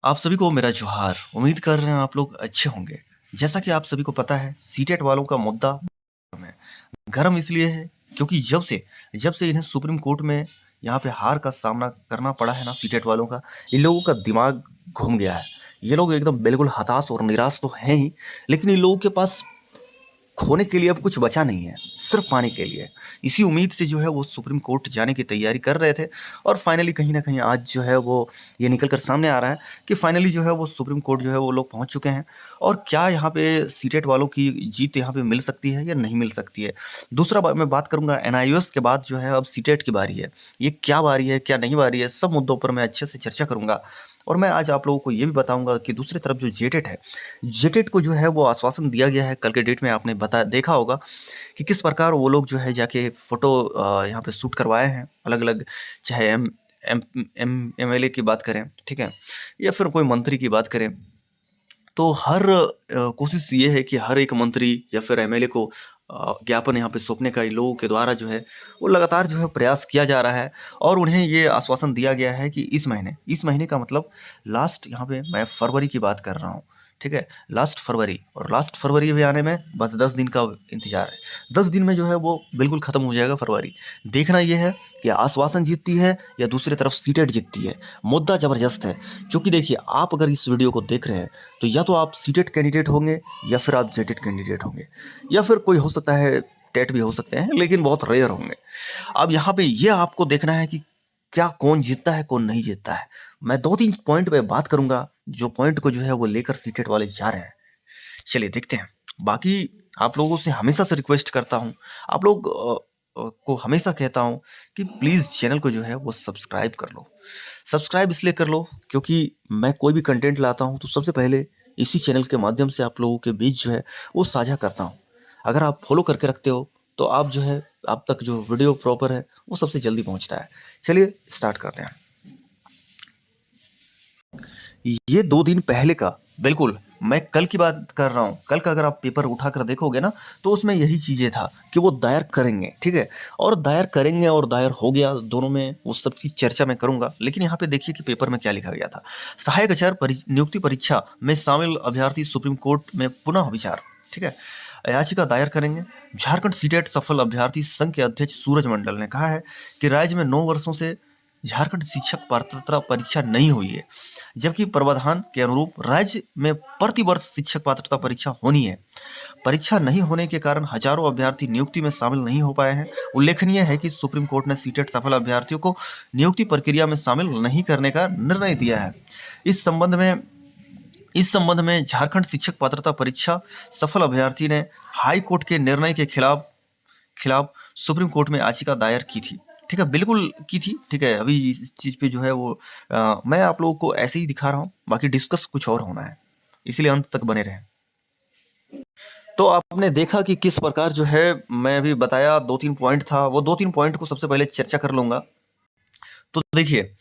आप सभी को मेरा जोहार। उम्मीद कर रहे हैं आप लोग अच्छे होंगे। जैसा कि आप सभी को पता है, सीटेट वालों का मुद्दा गर्म है। गर्म इसलिए है क्योंकि जब से इन्हें सुप्रीम कोर्ट में यहाँ पे हार का सामना करना पड़ा है ना सीटेट वालों का, इन लोगों का दिमाग घूम गया है। ये लोग एकदम बिल्कुल हताश और निराश तो हैं ही, लेकिन इन लोगों के पास खोने के लिए अब कुछ बचा नहीं है, सिर्फ पाने के लिए। इसी उम्मीद से जो है वो सुप्रीम कोर्ट जाने की तैयारी कर रहे थे, और फाइनली कहीं ना कहीं आज जो है वो ये निकल कर सामने आ रहा है कि फाइनली जो है वो सुप्रीम कोर्ट जो है वो लोग पहुंच चुके हैं। और क्या यहाँ पे सीटेट वालों की जीत यहाँ पे मिल सकती है या नहीं मिल सकती है। दूसरा मैं बात करूंगा एनआईओएस के बाद जो है अब सीटेट की बारी है। ये क्या बारी है क्या नहीं बारी है, सब मुद्दों पर मैं अच्छे से चर्चा करूंगा। और मैं आज आप लोगों को ये भी बताऊंगा कि दूसरी तरफ जो जेटेट है, जेटेट को जो है वो आश्वासन दिया गया है। कल के डेट में आपने देखा होगा कि किस प्रकार वो लोग जो है जाके फोटो यहाँ पे शूट करवाए हैं अलग अलग। चाहे एम एम एम एमएलए की बात करें, ठीक है, या फिर कोई मंत्री की बात करें, तो हर कोशिश ये है कि हर एक मंत्री या फिर एमएलए को ज्ञापन यहाँ पे सौंपने का इन लोगों के द्वारा जो है वो लगातार जो है प्रयास किया जा रहा है। और उन्हें ये आश्वासन दिया गया है कि इस महीने का मतलब लास्ट, यहाँ पे मैं फरवरी की बात कर रहा हूँ, ठीक है, लास्ट फरवरी। और लास्ट फरवरी भी आने में बस 10 दिन का इंतजार है। 10 दिन में जो है वो बिल्कुल खत्म हो जाएगा फरवरी। देखना ये है कि आश्वासन जीतती है या दूसरी तरफ सीटेट जीतती है। मुद्दा जबरदस्त है, क्योंकि देखिए आप अगर इस वीडियो को देख रहे हैं तो या तो आप सीटेट कैंडिडेट होंगे या फिर आप जेटेट कैंडिडेट होंगे, या फिर कोई हो सकता है टेट भी हो सकते हैं, लेकिन बहुत रेयर होंगे। अब यहाँ पे ये आपको देखना है कि क्या कौन जीतता है कौन नहीं जीतता है। मैं 2-3 पॉइंट पे बात करूंगा, जो पॉइंट को जो है वो लेकर सीटेट वाले जा रहे हैं। चलिए देखते हैं। बाकी आप लोगों से हमेशा से रिक्वेस्ट करता हूँ, आप लोग को हमेशा कहता हूँ कि प्लीज़ चैनल को जो है वो सब्सक्राइब कर लो। सब्सक्राइब इसलिए कर लो क्योंकि मैं कोई भी कंटेंट लाता हूँ तो सबसे पहले इसी चैनल के माध्यम से आप लोगों के बीच जो है वो साझा करता हूँ। अगर आप फॉलो करके रखते हो तो आप जो है, आप तक जो वीडियो प्रॉपर है वो सबसे जल्दी पहुँचता है। चलिए स्टार्ट करते हैं। ये 2 दिन पहले का, बिल्कुल मैं कल की बात कर रहा हूँ। कल का अगर आप पेपर उठाकर देखोगे ना तो उसमें यही चीज़ें था कि वो दायर करेंगे, ठीक है, और दायर करेंगे और दायर हो गया, दोनों में वो सब की चर्चा मैं करूंगा। लेकिन यहाँ पे देखिए कि पेपर में क्या लिखा गया था। सहायक आचार्य नियुक्ति परीक्षा में शामिल अभ्यर्थी सुप्रीम कोर्ट में पुनः विचार, ठीक है, याचिका दायर करेंगे। झारखंड सीटेट सफल अभ्यर्थी संघ के अध्यक्ष सूरज मंडल ने कहा है कि राज्य में 9 वर्षों से झारखंड शिक्षक पात्रता परीक्षा नहीं हुई है, जबकि प्रावधान के अनुरूप राज्य में प्रति वर्ष शिक्षक पात्रता परीक्षा होनी है। परीक्षा नहीं होने के कारण हजारों अभ्यर्थी नियुक्ति में शामिल नहीं हो पाए हैं। उल्लेखनीय है कि सुप्रीम कोर्ट ने सीटेट सफल अभ्यर्थियों को नियुक्ति प्रक्रिया में शामिल नहीं करने का निर्णय दिया है। इस संबंध में झारखंड शिक्षक पात्रता परीक्षा सफल अभ्यर्थी ने हाई कोर्ट के निर्णय के खिलाफ सुप्रीम कोर्ट में याचिका दायर की थी, ठीक है, बिल्कुल की थी, ठीक है। अभी इस चीज़ पे जो है वो मैं आप लोगों को ऐसे ही दिखा रहा हूँ, बाकी डिस्कस कुछ और होना है, इसलिए अंत तक बने रहें। तो आपने देखा कि किस प्रकार जो है, मैं अभी बताया 2-3 पॉइंट था, वो 2-3 पॉइंट को सबसे पहले चर्चा कर लूँगा। तो देखिए,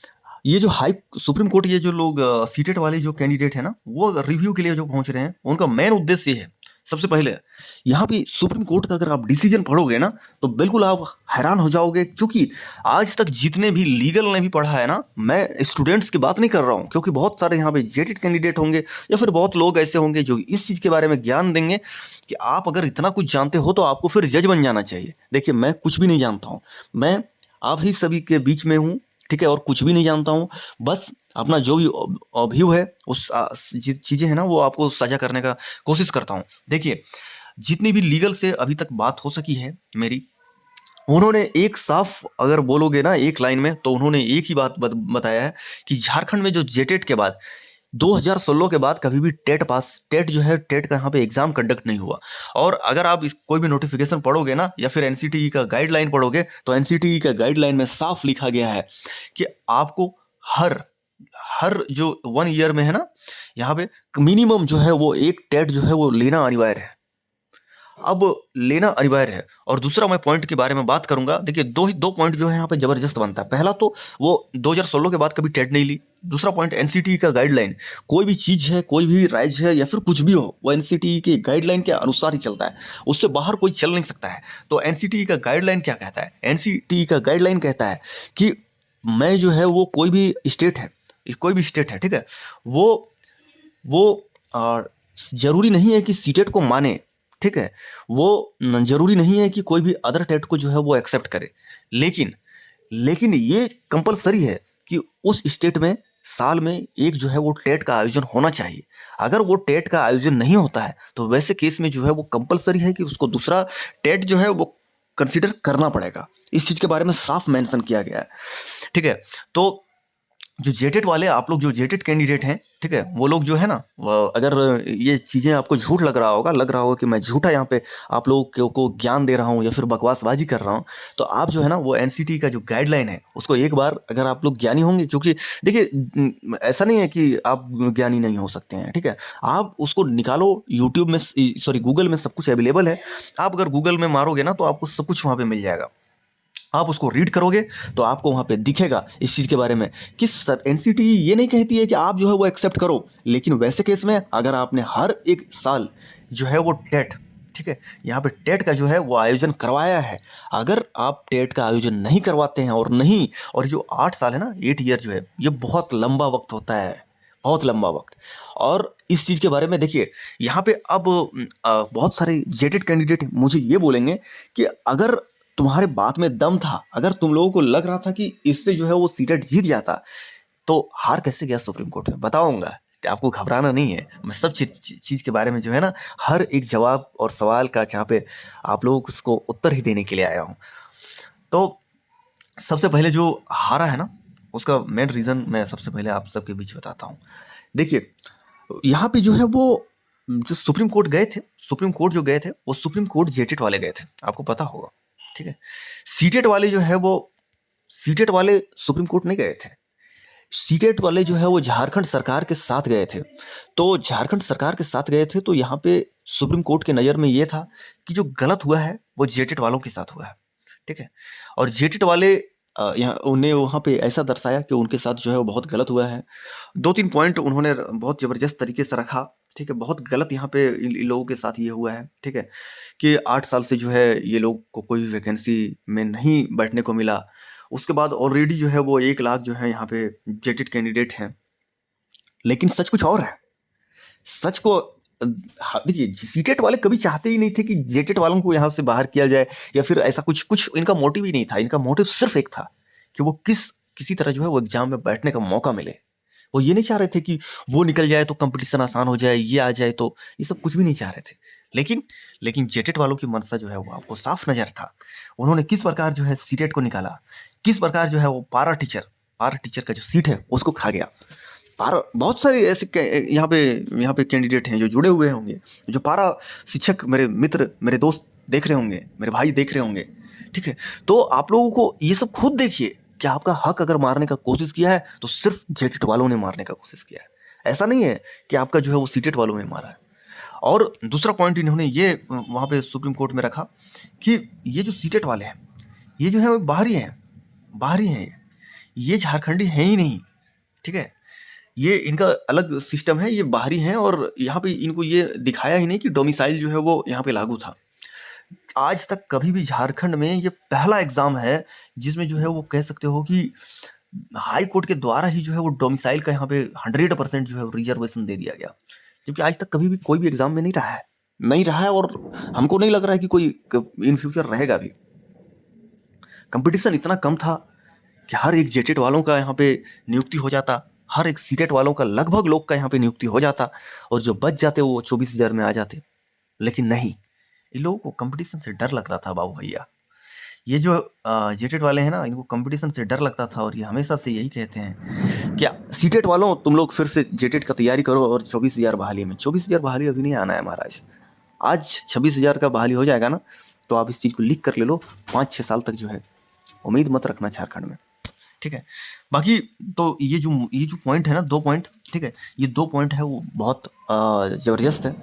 ये जो हाई सुप्रीम कोर्ट, ये जो लोग सीटेट वाले जो कैंडिडेट है ना, वो रिव्यू के लिए जो पहुंच रहे हैं, उनका मेन उद्देश्य ये है। सबसे पहले यहाँ पे सुप्रीम कोर्ट का अगर आप डिसीजन पढ़ोगे ना तो बिल्कुल आप हैरान हो जाओगे, क्योंकि आज तक जितने भी लीगल ने भी पढ़ा है ना, मैं स्टूडेंट्स की बात नहीं कर रहा हूँ, क्योंकि बहुत सारे यहाँ पे जेटेड कैंडिडेट होंगे या फिर बहुत लोग ऐसे होंगे जो इस चीज़ के बारे में ज्ञान देंगे कि आप अगर इतना कुछ जानते हो तो आपको फिर जज बन जाना चाहिए। देखिए, मैं कुछ भी नहीं जानता हूँ, मैं आप ही सभी के बीच में हूँ, ठीक है, और कुछ भी नहीं जानता हूँ। बस अपना जो भी व्यू है, उस चीज़ें हैं ना, वो आपको साझा करने का कोशिश करता हूँ। देखिए, जितनी भी लीगल से अभी तक बात हो सकी है मेरी, उन्होंने एक साफ अगर बोलोगे ना एक लाइन में, तो उन्होंने एक ही बात बताया है कि झारखंड में जो जेटेट के बाद 2016 के बाद कभी भी टेट जो है, टेट का यहाँ पे एग्जाम कंडक्ट नहीं हुआ। और अगर आप कोई भी नोटिफिकेशन पढ़ोगे ना या फिर एनसीटीई का गाइडलाइन पढ़ोगे, तो एनसीटीई का गाइडलाइन में साफ लिखा गया है कि आपको हर हर जो 1 ईयर में है ना, यहाँ पे मिनिमम जो है वो एक टेट जो है वो लेना अनिवार्य है। अब लेना अनिवार्य है। और दूसरा मैं पॉइंट के बारे में बात करूंगा। देखिए, दो पॉइंट जो है यहाँ पे जबरदस्त बनता है। पहला तो वो 2016 के बाद कभी टेट नहीं ली। दूसरा पॉइंट एनसीटीई का गाइडलाइन, कोई भी चीज है, कोई भी राज्य है या फिर कुछ भी हो, वो एनसीटीई के गाइडलाइन के अनुसार ही चलता है, उससे बाहर कोई चल नहीं सकता है। तो एनसीटीई का गाइडलाइन क्या कहता है? एनसीटीई का गाइडलाइन कहता है कि मैं जो है वो कोई भी स्टेट है, कोई भी स्टेट है, ठीक है, वो जरूरी नहीं है कि सीटेट को माने, ठीक है, वो जरूरी नहीं है कि कोई भी अदर टेट को जो है वो एक्सेप्ट करे, लेकिन लेकिन ये कंपलसरी है कि उस स्टेट में साल में एक जो है वो टेट का आयोजन होना चाहिए। अगर वो टेट का आयोजन नहीं होता है तो वैसे केस में जो है वो कंपलसरी है कि उसको दूसरा टेट जो है वो कंसिडर करना पड़ेगा। इस चीज के बारे में साफ मेंशन किया गया है, ठीक है। तो जो जेटेड वाले, आप लोग जो जेटेड कैंडिडेट हैं, ठीक है, वो लोग जो है ना, अगर ये चीज़ें आपको झूठ लग रहा होगा कि मैं झूठा यहाँ पे आप लोगों को ज्ञान दे रहा हूँ या फिर बकवासबाजी कर रहा हूँ, तो आप जो है ना वो एनसीटी का जो गाइडलाइन है उसको एक बार, अगर आप लोग ज्ञानी होंगे, क्योंकि देखिए ऐसा नहीं है कि आप ज्ञानी नहीं हो सकते हैं, ठीक है, आप उसको निकालो, यूट्यूब में, सॉरी गूगल में सब कुछ अवेलेबल है। आप अगर गूगल में मारोगे ना तो आपको सब कुछ वहाँ पे मिल जाएगा। आप उसको रीड करोगे तो आपको वहाँ पे दिखेगा इस चीज़ के बारे में कि सर एनसीटी ये नहीं कहती है कि आप जो है वो एक्सेप्ट करो, लेकिन वैसे केस में अगर आपने हर एक साल जो है वो टेट, ठीक है, यहाँ पे टेट का जो है वो आयोजन करवाया है, अगर आप टेट का आयोजन नहीं करवाते हैं और जो 8 साल है ना, 8 ईयर जो है, ये बहुत लंबा वक्त होता है, बहुत लंबा वक्त। और इस चीज़ के बारे में देखिए, यहाँ पे अब बहुत सारे जेटेड कैंडिडेट मुझे ये बोलेंगे कि अगर तुम्हारे बात में दम था, अगर तुम लोगों को लग रहा था कि इससे जो है वो सीटेट जीत जाता, तो हार कैसे गया सुप्रीम कोर्ट में, बताऊंगा। आपको घबराना नहीं है, मैं सब चीज के बारे में जो है ना, हर एक जवाब और सवाल का जहाँ पे आप लोगों को उसको उत्तर ही देने के लिए आया हूँ। तो सबसे पहले जो हारा है ना, उसका मेन रीजन मैं सबसे पहले आप सबके बीच बताता हूँ। देखिए, यहाँ पे जो है वो जो सुप्रीम कोर्ट गए थे, सुप्रीम कोर्ट जो गए थे वो सुप्रीम कोर्ट जेटेड वाले गए थे, आपको पता होगा, ठीक है। सीटेट वाले जो है वो, सीटेट वाले सुप्रीम कोर्ट नहीं गए थे, सीटेट वाले जो है वो झारखंड सरकार के साथ गए थे। तो झारखंड सरकार के साथ गए थे तो यहाँ पे सुप्रीम कोर्ट के नज़र में ये था कि जो गलत हुआ है वो जेटेट वालों के साथ हुआ है, ठीक है। और जेटेट वाले यहाँ उन्हें वहाँ पे ऐसा दर्शाया कि उनके साथ जो है वो बहुत गलत हुआ है। 2-3 पॉइंट उन्होंने बहुत ज़बरदस्त तरीके से रखा, ठीक है। बहुत गलत यहाँ पे इन लोगों के साथ ये हुआ है, ठीक है, कि 8 साल से जो है ये लोग को कोई वैकेंसी में नहीं बैठने को मिला। उसके बाद ऑलरेडी जो है वो 1 लाख जो है यहाँ पे जेटेड कैंडिडेट हैं। लेकिन सच कुछ और है। सच को हाँ, देखिए सीटेट वाले कभी चाहते ही नहीं थे कि जेटेट वालों को यहाँ से बाहर किया जाए या फिर ऐसा कुछ कुछ इनका मोटिव ही नहीं था। इनका मोटिव सिर्फ एक था कि वो किसी तरह जो है वो एग्जाम में बैठने का मौका मिले। वो ये नहीं चाह रहे थे कि वो निकल जाए तो कंपटीशन आसान हो जाए, ये आ जाए, तो ये सब कुछ भी नहीं चाह रहे थे। लेकिन लेकिन जेटेट वालों की मंशा जो है वो आपको साफ नजर था। उन्होंने किस प्रकार जो है सीटेट को निकाला, किस प्रकार जो है वो पारा टीचर का जो सीट है उसको खा गया। पारा बहुत सारे ऐसे यहाँ पे कैंडिडेट हैं जो जुड़े हुए होंगे, जो पारा शिक्षक, मेरे मित्र, मेरे दोस्त देख रहे होंगे, मेरे भाई देख रहे होंगे, ठीक है। तो आप लोगों को ये सब खुद देखिए कि आपका हक अगर मारने का कोशिश किया है तो सिर्फ जेटेट वालों ने मारने का कोशिश किया है, ऐसा नहीं है कि आपका जो है वो सीटेट वालों ने मारा है। और दूसरा पॉइंट इन्होंने ये वहाँ पे सुप्रीम कोर्ट में रखा कि ये जो सीटेट वाले हैं ये जो है वो बाहरी हैं, ये झारखंडी हैं ही नहीं, ठीक है। ये इनका अलग सिस्टम है, ये बाहरी हैं और यहाँ पे इनको ये दिखाया ही नहीं कि डोमिसाइल जो है वो यहाँ पे लागू था। आज तक कभी भी झारखंड में ये पहला एग्जाम है जिसमें जो है वो कह सकते हो कि हाई कोर्ट के द्वारा ही जो है वो डोमिसाइल का यहाँ पे 100% जो है रिजर्वेशन दे दिया गया, जबकि आज तक कभी भी कोई भी एग्जाम में नहीं रहा है और हमको नहीं लग रहा है कि कोई इन फ्यूचर रहेगा भी। कंपटीशन इतना कम था कि हर एक जेटेट वालों का यहाँ पे नियुक्ति हो जाता, हर एक सीटेट वालों का लगभग लोग का यहाँ पे नियुक्ति हो जाता और जो बच जाते वो 24,000 में आ जाते। लेकिन नहीं, इन लोगों को कंपटीशन से डर लगता था बाबू भैया। ये जो जेटेट वाले हैं ना, इनको कंपटीशन से डर लगता था और ये हमेशा से यही कहते हैं क्या सीटेट वालों तुम लोग फिर से जेटेट का तैयारी करो और 24,000 बहाली में। 24,000 बहाली अभी नहीं आना है महाराज। आज 26,000 का बहाली हो जाएगा ना तो आप इस चीज़ को लिख कर ले लो, 5-6 साल तक जो है उम्मीद मत रखना झारखंड में, ठीक है। बाकी तो ये जो पॉइंट है ना, 2 पॉइंट, ठीक है, ये 2 पॉइंट है वो बहुत ज़बरदस्त है।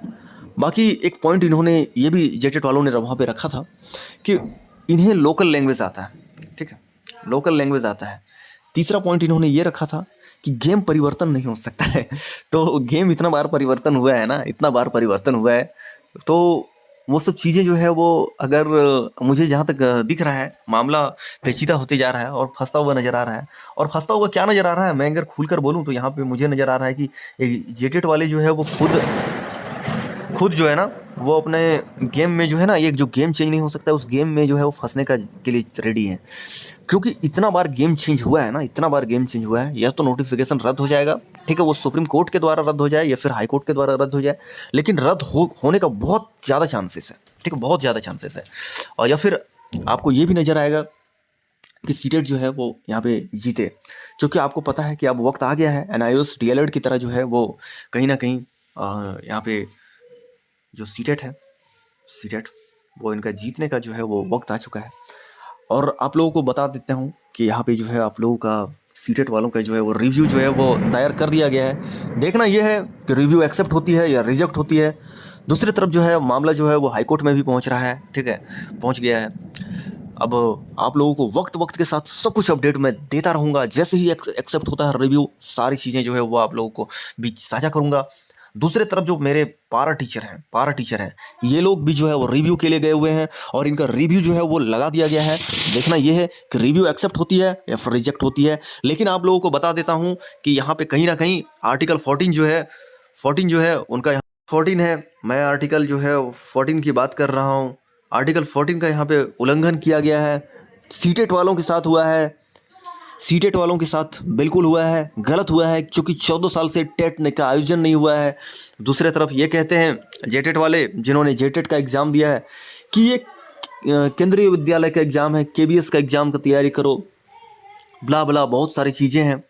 बाकी एक पॉइंट इन्होंने ये भी जेटेट वालों ने वहाँ पे रखा था कि इन्हें लोकल लैंग्वेज आता है, ठीक है, लोकल लैंग्वेज आता है। तीसरा पॉइंट इन्होंने ये रखा था कि गेम परिवर्तन नहीं हो सकता है। तो गेम इतना बार परिवर्तन हुआ है ना, इतना बार परिवर्तन हुआ है, तो वो सब चीज़ें जो है वो अगर मुझे जहाँ तक दिख रहा है, मामला पेचीदा होते जा रहा है और फँसता हुआ नज़र आ रहा है। और फँसता हुआ क्या नज़र आ रहा है, मैं अगर खुलकर बोलूँ तो यहाँ पे मुझे नज़र आ रहा है कि जेटेट वाले जो है वो खुद जो है ना, वो अपने गेम में जो है ना, एक जो गेम चेंज नहीं हो सकता है, उस गेम में जो है वो फँसने का के लिए रेडी हैं। क्योंकि इतना बार गेम चेंज हुआ है ना, इतना बार गेम चेंज हुआ है, या तो नोटिफिकेशन रद्द हो जाएगा, ठीक है, वो सुप्रीम कोर्ट के द्वारा रद्द हो जाए या फिर हाई कोर्ट के द्वारा रद्द हो जाए, लेकिन रद्द होने का बहुत ज़्यादा चांसेस है, ठीक है, बहुत ज़्यादा चांसेस है। और या फिर आपको ये भी नज़र आएगा कि सीटेट जो है वो यहाँ पे जीते, क्योंकि आपको पता है कि अब वक्त आ गया है एनआईओएस डीएलएड की तरह जो है वो कहीं ना कहीं यहाँ पे जो सीटेट वो इनका जीतने का जो है वो वक्त आ चुका है। और आप लोगों को बता देता हूँ कि यहाँ पे जो है आप लोगों का सीटेट वालों का जो है वो रिव्यू जो है वो दायर कर दिया गया है। देखना ये है कि रिव्यू एक्सेप्ट होती है या रिजेक्ट होती है। दूसरी तरफ जो है मामला जो है वो हाई कोर्ट में भी पहुँच रहा है, ठीक है, पहुँच गया है। अब आप लोगों को वक्त वक्त के साथ सब कुछ अपडेट मैं देता रहूँगा। जैसे ही एक्सेप्ट होता है रिव्यू, सारी चीज़ें जो है वो आप लोगों को बीच साझा करूँगा। दूसरे तरफ जो मेरे पारा टीचर हैं, ये लोग भी जो है वो रिव्यू के लिए गए हुए हैं और इनका रिव्यू जो है वो लगा दिया गया है। देखना ये है कि रिव्यू एक्सेप्ट होती है या फिर रिजेक्ट होती है। लेकिन आप लोगों को बता देता हूँ कि यहाँ पे कहीं ना कहीं आर्टिकल 14 जो है उनका यहाँ 14 है। मैं आर्टिकल जो है 14 की बात कर रहा हूँ। आर्टिकल 14 का यहाँ पे उल्लंघन किया गया है। सीटेट वालों के साथ हुआ है, सीटेट वालों के साथ बिल्कुल हुआ है, गलत हुआ है, क्योंकि 14 साल से टेट का आयोजन नहीं हुआ है। दूसरे तरफ ये कहते हैं जेटेट वाले, जिन्होंने जेटेट का एग्ज़ाम दिया है, कि ये केंद्रीय विद्यालय का एग्ज़ाम है, केबीएस का एग्ज़ाम का तैयारी करो, ब्ला ब्ला, बहुत सारी चीज़ें हैं,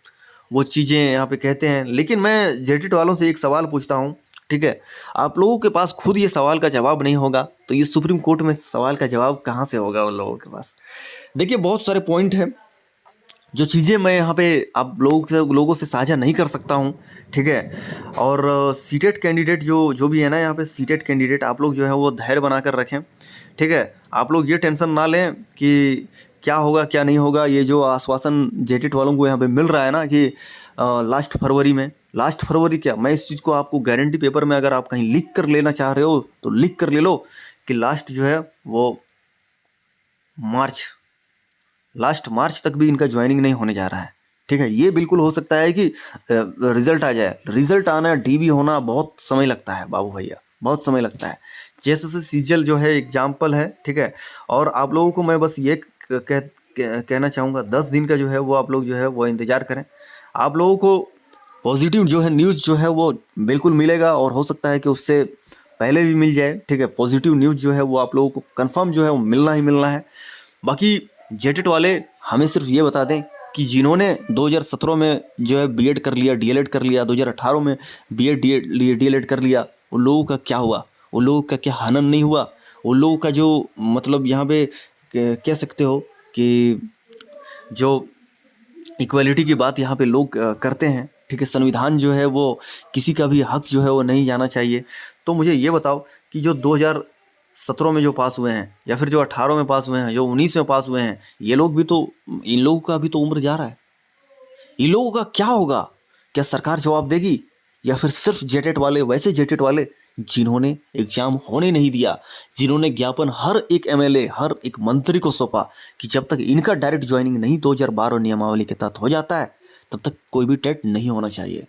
वो चीज़ें यहाँ पे कहते हैं। लेकिन मैं जेटेट वालों से एक सवाल पूछता हूँ, ठीक है, आप लोगों के पास खुद ये सवाल का जवाब नहीं होगा तो ये सुप्रीम कोर्ट में सवाल का जवाब कहाँ से होगा उन लोगों के पास। देखिए बहुत सारे पॉइंट हैं, जो चीज़ें मैं यहाँ पे आप लोगों से साझा नहीं कर सकता हूँ, ठीक है। और सीटेट कैंडिडेट जो भी है ना, यहाँ पे सीटेट कैंडिडेट, आप लोग जो है वो धैर्य बनाकर रखें, ठीक है। आप लोग ये टेंशन ना लें कि क्या होगा क्या नहीं होगा। ये जो आश्वासन जेटेट वालों को यहाँ पे मिल रहा है ना कि लास्ट फरवरी क्या, मैं इस चीज़ को आपको गारंटी पेपर में, अगर आप कहीं लिख कर लेना चाह रहे हो तो लिख कर ले लो कि लास्ट जो है वो लास्ट मार्च तक भी इनका ज्वाइनिंग नहीं होने जा रहा है, ठीक है। ये बिल्कुल हो सकता है कि रिजल्ट आ जाए। रिजल्ट आना, डीबी होना बहुत समय लगता है बाबू भैया, बहुत समय लगता है। जैसे सीजल जो है एग्जाम्पल है, ठीक है। और आप लोगों को मैं बस ये कहना चाहूँगा, 10 दिन का जो है वो आप लोग जो है वो इंतज़ार करें। आप लोगों को पॉजिटिव जो है न्यूज़ जो है वो बिल्कुल मिलेगा, और हो सकता है कि उससे पहले भी मिल जाए, ठीक है। पॉजिटिव न्यूज़ जो है वो आप लोगों को कंफर्म जो है वो मिलना ही मिलना है। बाकी जेटेट वाले हमें सिर्फ ये बता दें कि जिन्होंने 2017 में जो है बीएड कर लिया, डीएलएड कर लिया, 2018 में बीएड डीएलएड कर लिया, उन लोगों का क्या हुआ? उन लोगों का क्या हनन नहीं हुआ? उन लोगों का जो मतलब यहाँ पे कह सकते हो कि जो इक्वालिटी की बात यहाँ पे लोग करते हैं, ठीक है, संविधान जो है वो किसी का भी हक जो है वो नहीं जाना चाहिए। तो मुझे ये बताओ कि जो 2017 में जो पास हुए हैं, या फिर जो 18 में पास हुए हैं, जो 19 में पास हुए हैं, ये लोग भी तो, इन लोगों का भी तो उम्र जा रहा है। इन लोगों का क्या होगा? क्या सरकार जवाब देगी? या फिर सिर्फ जेटेट वाले, वैसे जेटेट वाले जिन्होंने एग्जाम होने नहीं दिया, जिन्होंने ज्ञापन हर एक एमएलए, हर एक मंत्री को सौंपा कि जब तक इनका डायरेक्ट ज्वाइनिंग नहीं 2012 नियमावली के तहत हो जाता है, तब तक कोई भी टेट नहीं होना चाहिए,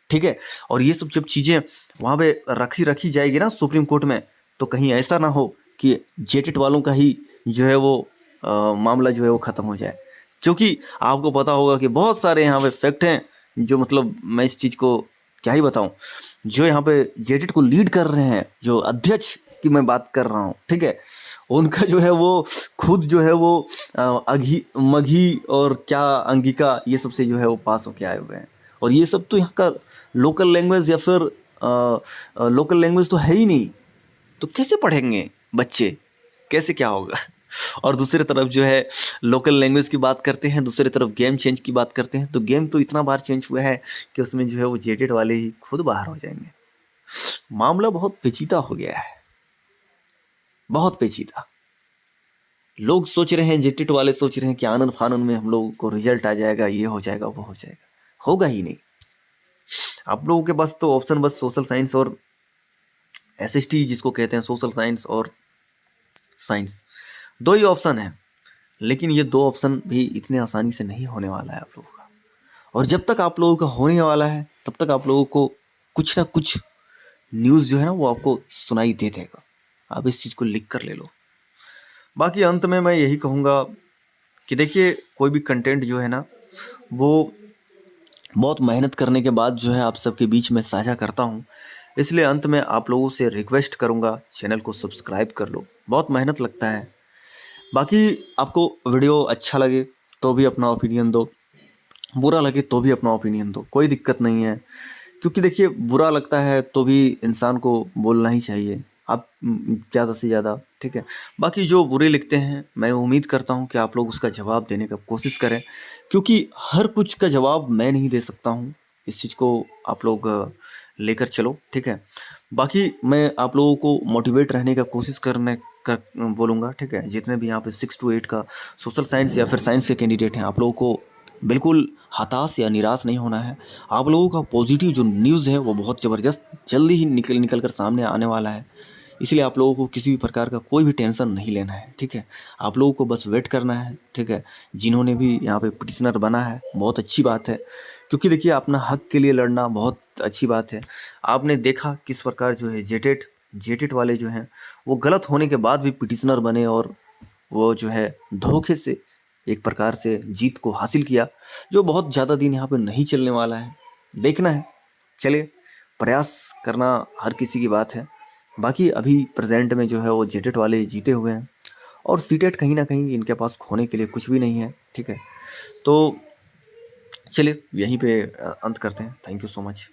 ठीक है। और ये सब जब चीज़ें वहाँ पे रखी जाएगी ना सुप्रीम कोर्ट में, तो कहीं ऐसा ना हो कि जेटेट वालों का ही जो है वो मामला जो है वो ख़त्म हो जाए। क्योंकि आपको पता होगा कि बहुत सारे यहाँ पे फैक्ट हैं, जो मतलब मैं इस चीज़ को क्या ही बताऊँ, जो यहाँ पे जेटेट को लीड कर रहे हैं, जो अध्यक्ष की मैं बात कर रहा हूँ, ठीक है, उनका जो है वो खुद जो है वो मघी और क्या अंगिका, ये सबसे जो है वो पास होके आए हुए हैं। और ये सब तो यहाँ का लोकल लैंग्वेज, या फिर लोकल लैंग्वेज तो है ही नहीं, तो कैसे पढ़ेंगे बच्चे, कैसे क्या होगा? और दूसरी तरफ जो है लोकल लैंग्वेज की बात करते हैं, दूसरी तरफ गेम चेंज की बात करते हैं, तो गेम तो इतना बार चेंज हुआ है कि उसमें जो है वो जेटेड वाले ही खुद बाहर हो जाएंगे। मामला बहुत पेचीदा हो गया है, बहुत पेचीदा। लोग सोच रहे हैं, जेटेड वाले सोच रहे हैं कि आनन फानन में हम लोगों को रिजल्ट आ जाएगा, ये हो जाएगा, वो हो जाएगा। होगा ही नहीं। आप लोगों के पास तो ऑप्शन बस सोशल साइंस और एसएसटी जिसको कहते हैं, सोशल साइंस और साइंस, दो ही ऑप्शन है। लेकिन ये दो ऑप्शन भी इतने आसानी से नहीं होने वाला है आप लोगों का। और जब तक आप लोगों का होने वाला है तब तक आप लोगों को कुछ ना कुछ न्यूज़ जो है ना वो आपको सुनाई दे देगा। आप इस चीज़ को लिख कर ले लो। बाकी अंत में मैं यही कहूँगा कि देखिए, कोई भी कंटेंट जो है ना वो बहुत मेहनत करने के बाद जो है आप सबके बीच में साझा करता हूँ। इसलिए अंत में आप लोगों से रिक्वेस्ट करूँगा, चैनल को सब्सक्राइब कर लो, बहुत मेहनत लगता है। बाकी आपको वीडियो अच्छा लगे तो भी अपना ओपिनियन दो, बुरा लगे तो भी अपना ओपिनियन दो, कोई दिक्कत नहीं है। क्योंकि देखिए, बुरा लगता है तो भी इंसान को बोलना ही चाहिए, आप ज़्यादा से ज़्यादा, ठीक है। बाकी जो बुरे लिखते हैं, मैं उम्मीद करता हूँ कि आप लोग उसका जवाब देने का कोशिश करें, क्योंकि हर कुछ का जवाब मैं नहीं दे सकता हूँ। इस चीज़ को आप लोग लेकर चलो, ठीक है। बाकी मैं आप लोगों को मोटिवेट रहने का कोशिश करने का बोलूँगा, ठीक है। जितने भी यहाँ पे 6 to 8 का सोशल साइंस या फिर साइंस के कैंडिडेट हैं, आप लोगों को बिल्कुल हताश या निराश नहीं होना है। आप लोगों का पॉजिटिव जो न्यूज़ है वो बहुत ज़बरदस्त जल्दी ही निकल कर सामने आने वाला है। इसलिए आप लोगों को किसी भी प्रकार का कोई भी टेंशन नहीं लेना है, ठीक है। आप लोगों को बस वेट करना है, ठीक है। जिन्होंने भी यहाँ पे पिटिशनर बना है, बहुत अच्छी बात है, क्योंकि देखिए अपना हक के लिए लड़ना बहुत अच्छी बात है। आपने देखा किस प्रकार जो है जेटेट वाले जो हैं वो गलत होने के बाद भी पिटिशनर बने और वो जो है धोखे से एक प्रकार से जीत को हासिल किया, जो बहुत ज़्यादा दिन यहाँ पे नहीं चलने वाला है। देखना है, चलिए, प्रयास करना हर किसी की बात है। बाकी अभी प्रेजेंट में जो है वो जेटेट वाले जीते हुए हैं और सीटेट कहीं ना कहीं इनके पास खोने के लिए कुछ भी नहीं है, ठीक है। तो चलिए यहीं पे अंत करते हैं। Thank you so much.